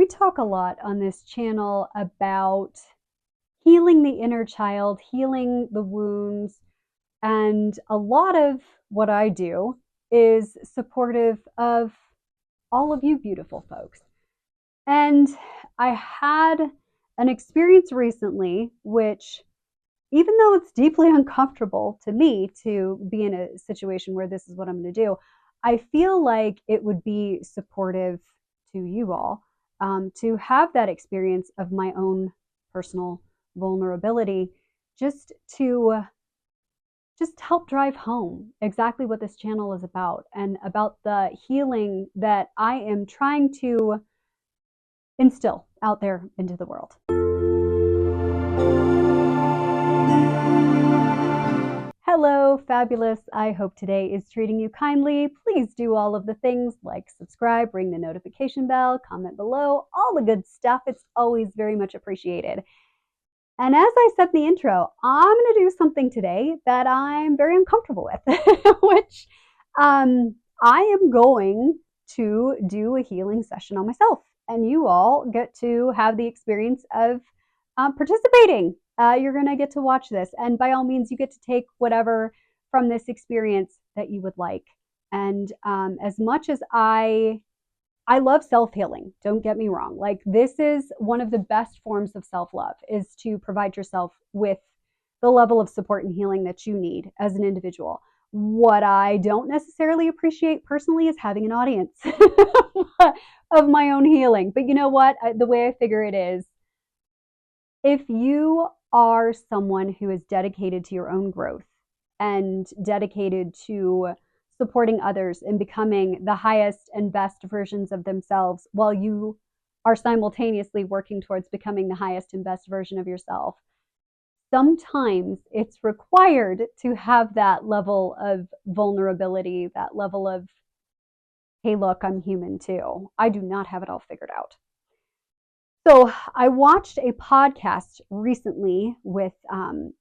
we talk a lot on this channel about healing the inner child, healing the wounds, and a lot of what I do is supportive of all of you beautiful folks. And I had an experience recently, which, even though it's deeply uncomfortable to me to be in a situation where this is what I'm going to do, I feel like it would be supportive to you all to have that experience of my own personal vulnerability, just to just help drive home exactly what this channel is about and about the healing that I am trying to instill out there into the world. Hello, fabulous. I hope today is treating you kindly. Please do all of the things like subscribe, ring the notification bell, comment below, all the good stuff. It's always very much appreciated. And as I said in the intro, I'm going to do something today that I'm very uncomfortable with, which I am going to do a healing session on myself. And you all get to have the experience of participating. You're going to get to watch this. And by all means, you get to take whatever from this experience that you would like. And as much as I love self-healing, don't get me wrong. Like, this is one of the best forms of self-love, is to provide yourself with the level of support and healing that you need as an individual. What I don't necessarily appreciate personally is having an audience of my own healing. But you know what? The way I figure it is, if you are someone who is dedicated to your own growth and dedicated to supporting others and becoming the highest and best versions of themselves while you are simultaneously working towards becoming the highest and best version of yourself, sometimes it's required to have that level of vulnerability, that level of, hey, look, I'm human too. I do not have it all figured out. So I watched a podcast recently with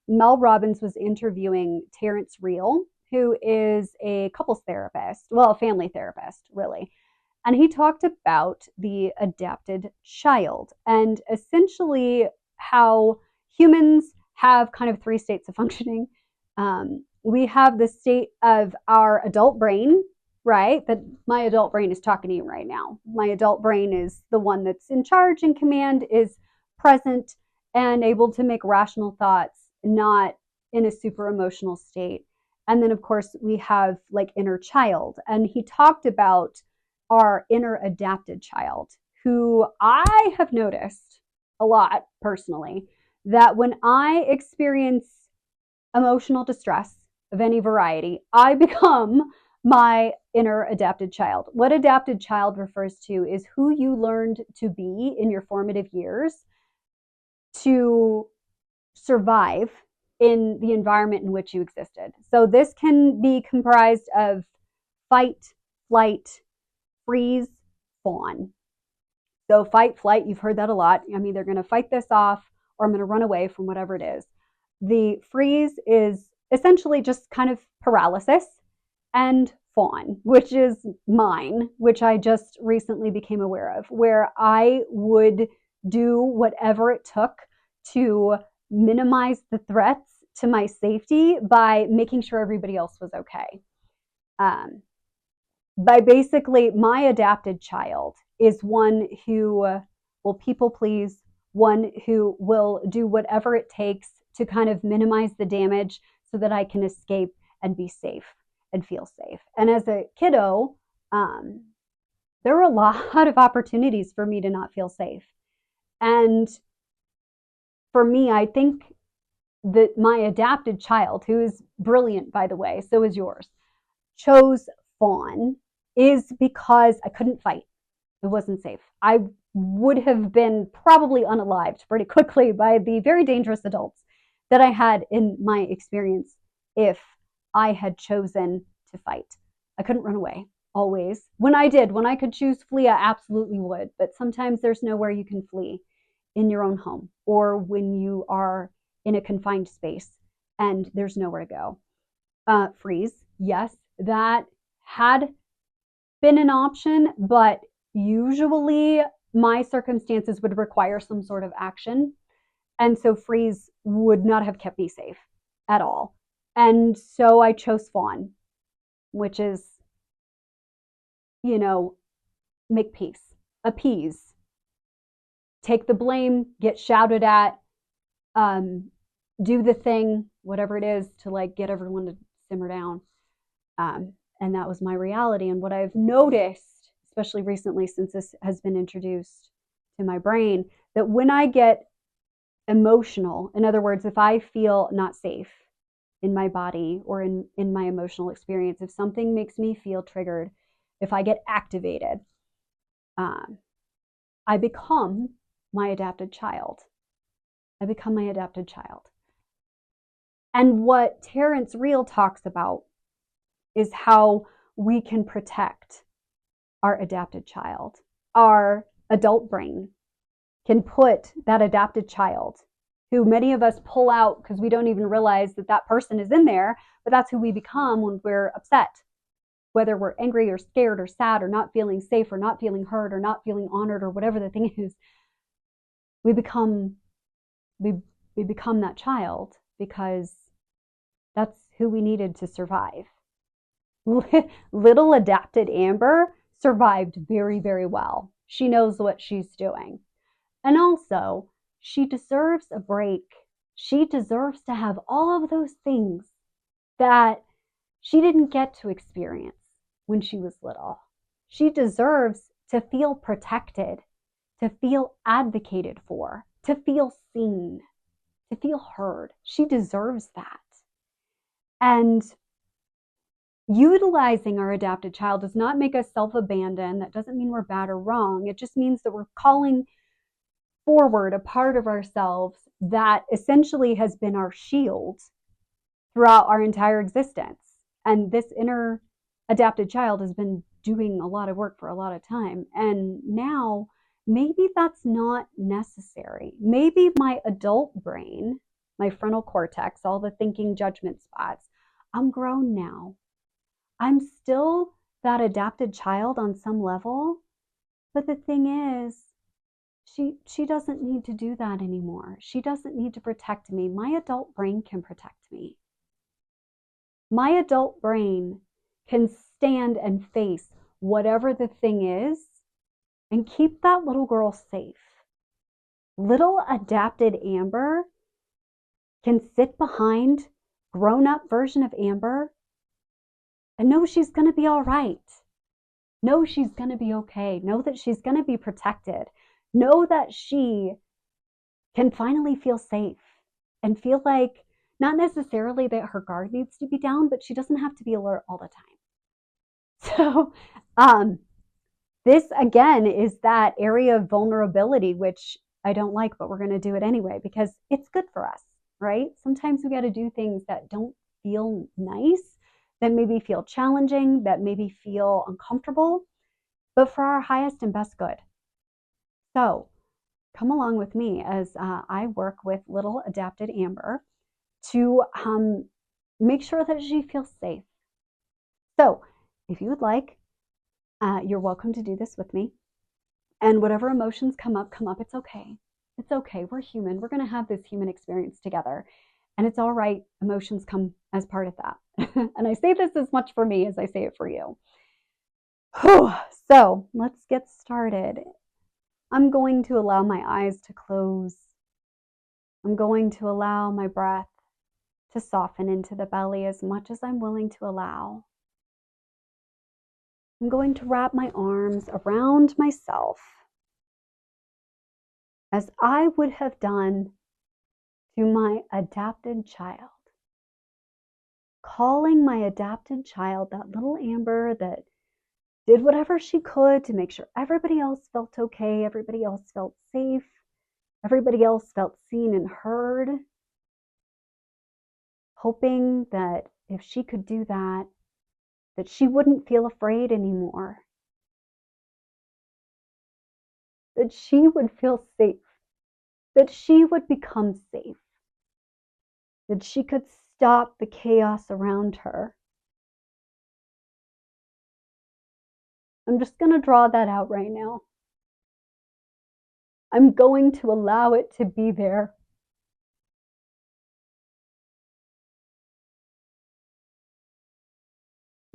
Mel Robbins was interviewing Terrence Real, who is a couples therapist, well, a family therapist, really. And he talked about the adapted child and essentially how humans have kind of three states of functioning. We have the state of our adult brain, right? That my adult brain is talking to you right now. My adult brain is the one that's in charge and command, is present and able to make rational thoughts, not in a super emotional state. And then, of course, we have like inner child. And he talked about our inner adapted child, who I have noticed a lot personally, that when I experience emotional distress of any variety, I become my inner adapted child. What adapted child refers to is who you learned to be in your formative years to survive in the environment in which you existed. So this can be comprised of fight, flight, freeze, fawn. So fight, flight, you've heard that a lot. I'm either going to fight this off or I'm going to run away from whatever it is. The freeze is essentially just kind of paralysis, and fawn, which is mine, which I just recently became aware of, where I would do whatever it took to minimize the threats to my safety by making sure everybody else was okay. By basically, my adapted child is one who will people please, one who will do whatever it takes to kind of minimize the damage so that I can escape and be safe and feel safe. And as a kiddo, there were a lot of opportunities for me to not feel safe. And for me, I think that my adapted child, who is brilliant, by the way, so is yours, chose fawn, is because I couldn't fight. It wasn't safe. I would have been probably unalived pretty quickly by the very dangerous adults that I had in my experience if I had chosen to fight. I couldn't run away, always. When I could choose flee, I absolutely would. But sometimes there's nowhere you can flee in your own home or when you are in a confined space and there's nowhere to go. Freeze, yes, that had been an option, but usually my circumstances would require some sort of action. And so freeze would not have kept me safe at all. And so I chose fawn, which is, you know, make peace, appease, take the blame, get shouted at, do the thing, whatever it is, to like get everyone to simmer down. And that was my reality. And what I've noticed, especially recently since this has been introduced to my brain, that when I get emotional, in other words, if I feel not safe in my body or in my emotional experience, if something makes me feel triggered, if I get activated, I become my adapted child. I become my adapted child. And what Terrence Real talks about is how we can protect our adapted child. Our adult brain can put that adapted child, who many of us pull out because we don't even realize that that person is in there, but that's who we become when we're upset, whether we're angry or scared or sad or not feeling safe or not feeling heard or not feeling honored or whatever the thing is. We become that child because that's who we needed to survive. Little adapted Amber survived very, very well. She knows what she's doing. And also, she deserves a break. She deserves to have all of those things that she didn't get to experience when she was little. She deserves to feel protected, to feel advocated for, to feel seen, to feel heard. She deserves that. And utilizing our adapted child does not make us self-abandon. That doesn't mean we're bad or wrong. It just means that we're calling forward a part of ourselves that essentially has been our shield throughout our entire existence. And this inner adapted child has been doing a lot of work for a lot of time. And now maybe that's not necessary. Maybe my adult brain, my frontal cortex, all the thinking judgment spots, I'm grown now. I'm still that adapted child on some level. But the thing is, she doesn't need to do that anymore. She doesn't need to protect me. My adult brain can protect me. My adult brain can stand and face whatever the thing is and keep that little girl safe. Little adapted Amber can sit behind grown-up version of Amber and know she's going to be all right. Know she's going to be okay. Know that she's going to be protected. Know that she can finally feel safe and feel like not necessarily that her guard needs to be down, but she doesn't have to be alert all the time. So this again is that area of vulnerability, which I don't like, but we're going to do it anyway because it's good for us, right? Sometimes we got to do things that don't feel nice, that maybe feel challenging, that maybe feel uncomfortable, but for our highest and best good. So come along with me as I work with little adapted Amber to make sure that she feels safe. So if you would like, you're welcome to do this with me. And whatever emotions come up, it's okay. It's okay. We're human. We're going to have this human experience together. And it's all right. Emotions come as part of that. And I say this as much for me as I say it for you. Whew. So let's get started. I'm going to allow my eyes to close. I'm going to allow my breath to soften into the belly as much as I'm willing to allow. I'm going to wrap my arms around myself as I would have done to my adapted child. Calling my adapted child, that little Amber that did whatever she could to make sure everybody else felt okay, everybody else felt safe, everybody else felt seen and heard, hoping that if she could do that, that she wouldn't feel afraid anymore, that she would feel safe, that she would become safe, that she could stop the chaos around her. I'm just going to draw that out right now. I'm going to allow it to be there.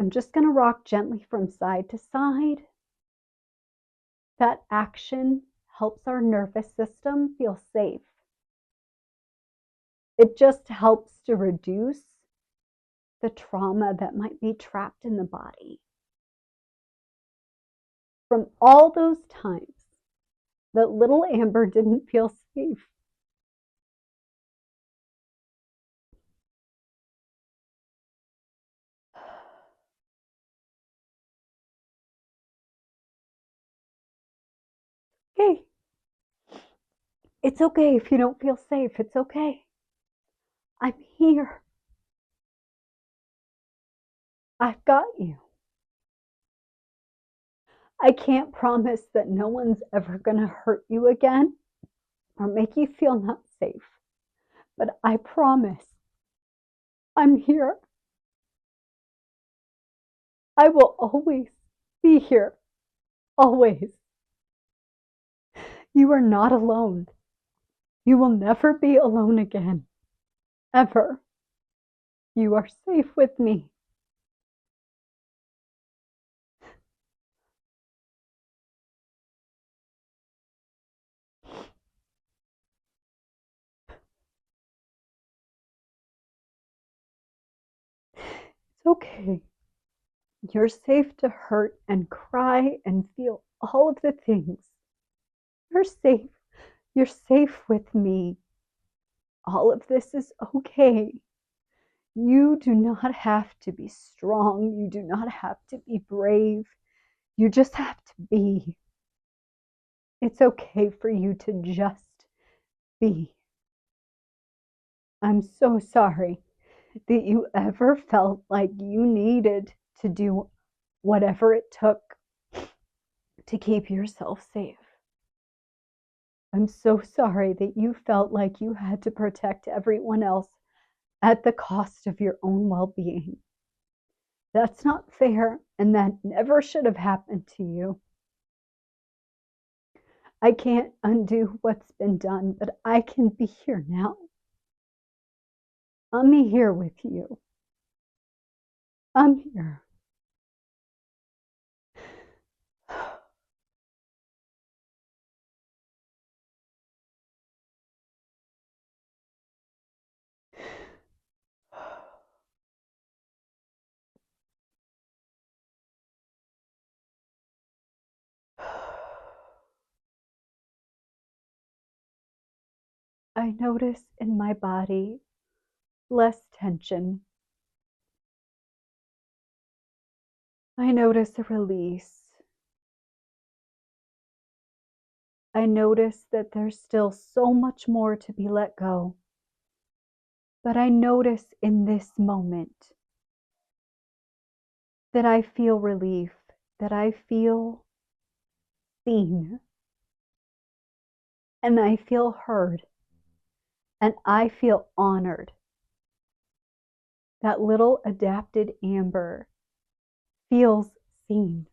I'm just going to rock gently from side to side. That action helps our nervous system feel safe. It just helps to reduce the trauma that might be trapped in the body. From all those times that little Amber didn't feel safe. Okay. It's okay if you don't feel safe. It's okay. I'm here. I've got you. I can't promise that no one's ever going to hurt you again or make you feel not safe, but I promise I'm here. I will always be here. Always. You are not alone. You will never be alone again. Ever. You are safe with me. It's okay. You're safe to hurt and cry and feel all of the things. You're safe. You're safe with me. All of this is okay. You do not have to be strong. You do not have to be brave. You just have to be. It's okay for you to just be. I'm so sorry that you ever felt like you needed to do whatever it took to keep yourself safe. I'm so sorry that you felt like you had to protect everyone else at the cost of your own well being. That's not fair, and that never should have happened to you. I can't undo what's been done, but I can be here now. I'm here with you. I'm here. I notice in my body less tension. I notice a release. I notice that there's still so much more to be let go. But I notice in this moment that I feel relief, that I feel seen, and I feel heard, and I feel honored. That little adapted Amber feels seen.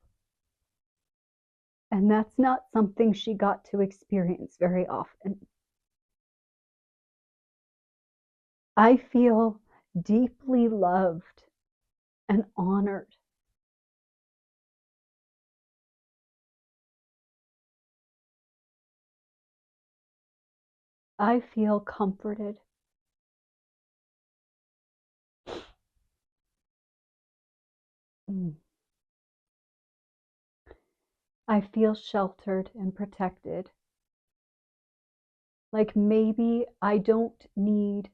And that's not something she got to experience very often. I feel deeply loved and honored. I feel comforted. I feel sheltered and protected. Like maybe I don't need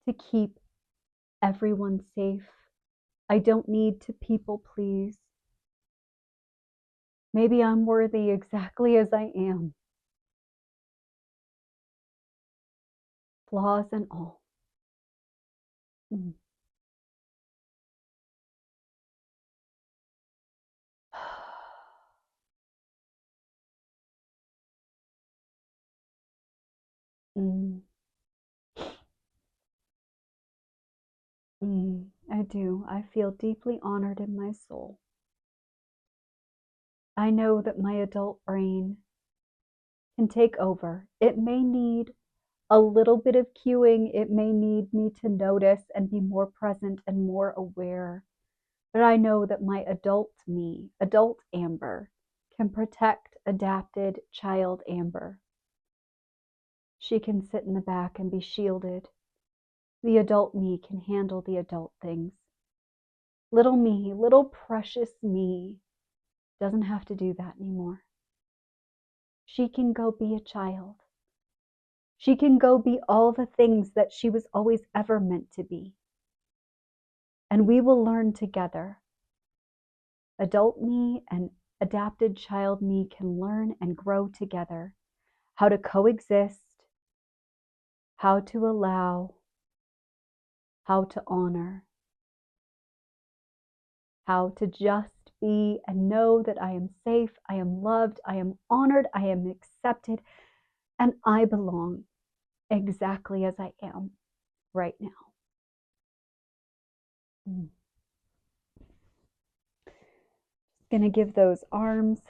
to keep everyone safe. I don't need to people please. Maybe I'm worthy exactly as I am, flaws and all. Mm. Mm. I do. I feel deeply honored in my soul. I know that my adult brain can take over. It may need a little bit of cueing. It may need me to notice and be more present and more aware. But I know that my adult me, adult Amber, can protect adapted child Amber. She can sit in the back and be shielded. The adult me can handle the adult things. Little me, little precious me, doesn't have to do that anymore. She can go be a child. She can go be all the things that she was always ever meant to be. And we will learn together. Adult me and adapted child me can learn and grow together how to coexist, how to allow, how to honor, how to just be and know that I am safe, I am loved, I am honored, I am accepted, and I belong exactly as I am right now. Gonna give those arms,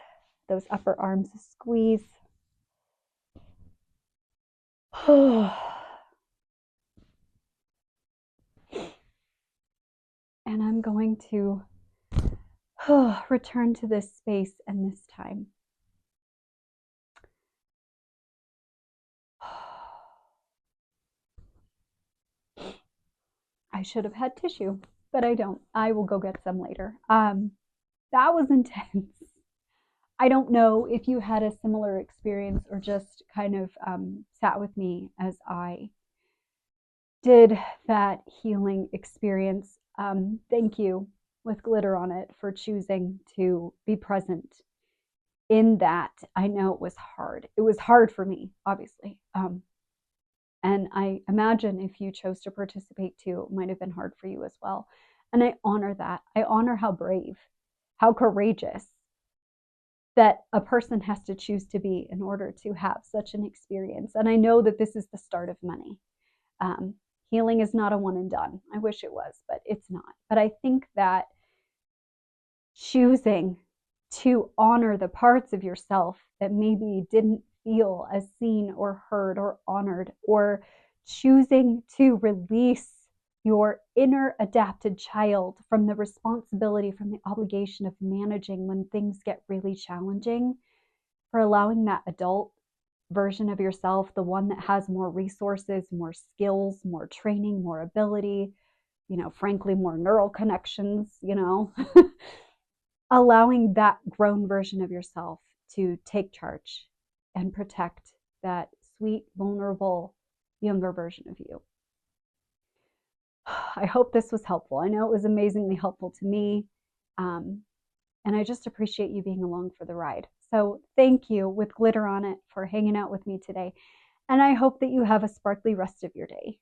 those upper arms a squeeze. And I'm going to return to this space and this time. I should have had tissue, but I don't. I will go get some later. That was intense. I don't know if you had a similar experience or just kind of sat with me as I did that healing experience. Thank you, with glitter on it, for choosing to be present in that. I know it was hard. It was hard for me, obviously. And I imagine if you chose to participate too, it might have been hard for you as well. And I honor that. I honor how brave, how courageous that a person has to choose to be in order to have such an experience. And I know that this is the start of many. Healing is not a one and done. I wish it was, but it's not. But I think that choosing to honor the parts of yourself that maybe didn't feel as seen or heard or honored, or choosing to release your inner adapted child from the responsibility, from the obligation of managing when things get really challenging, for allowing that adult version of yourself, the one that has more resources, more skills, more training, more ability, frankly, more neural connections, allowing that grown version of yourself to take charge and protect that sweet, vulnerable, younger version of you. I hope this was helpful. I know it was amazingly helpful to me. And I just appreciate you being along for the ride. So thank you, with glitter on it, for hanging out with me today. And I hope that you have a sparkly rest of your day.